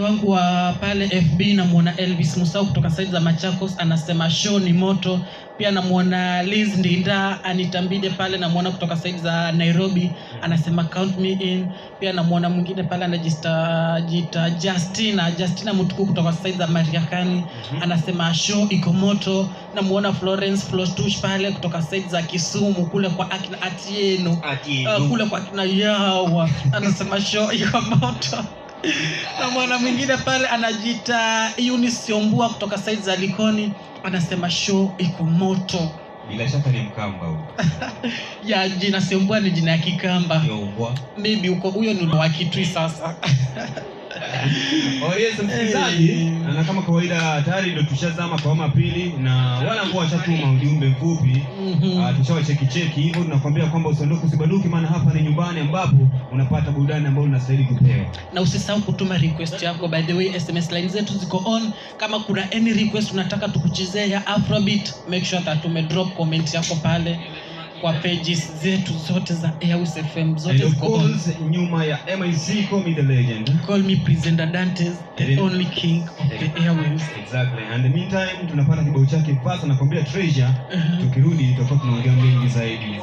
wangu wa pale FB namuona Elvis Musau kutoka side za Machakos anasema show ni moto. Pia namuona Liz Ndinda Anitambide pale namuona kutoka side za Nairobi anasema count me in. Pia namuona mwingine pale anajita Justina Mutuku kutoka side za Mariakani anasema show iko moto. Namuona Florence Flostush pale kutoka side za Kisumu kule kwa akina Atieno. Kule kwa akina Yawa anasema show iko moto. Na mwana mwingine pale anajiita Eunice Ombua kutoka side za Likoni anasema show iko moto. Bila shaka ni Mkamba huyo. Ya jina Ombua ni jina ya Kikamba. Ombua. Maybe uko huyo ni wa Kitui sasa. Yes, msikilizaji, na kama kawaida tayari ndio tushazama kwa awamu pili na wale ambao washatuma ujumbe mfupi tushawacheki hivyo tunakwambia kwamba usiondoke usibaduki maana hapa ni nyumbani ambapo unapata burudani ambayo unastahili kupewa. Na usisahau kutuma request yako. By the way, SMS line zetu ziko on. Kama kuna any request unataka tukuchezee ya Afrobeat, make sure that drop comment yako pale kwa pages zetu zote za Airways FM zote ziko on. Nyuma ya MIC call me the legend. Call me Presenter Dantes, the only king of the Airways. Exactly. And in the meantime tunapata kibao chake fast nakwambia Treasure. Tukirudi tutakuwa tunaongea mengi zaidi.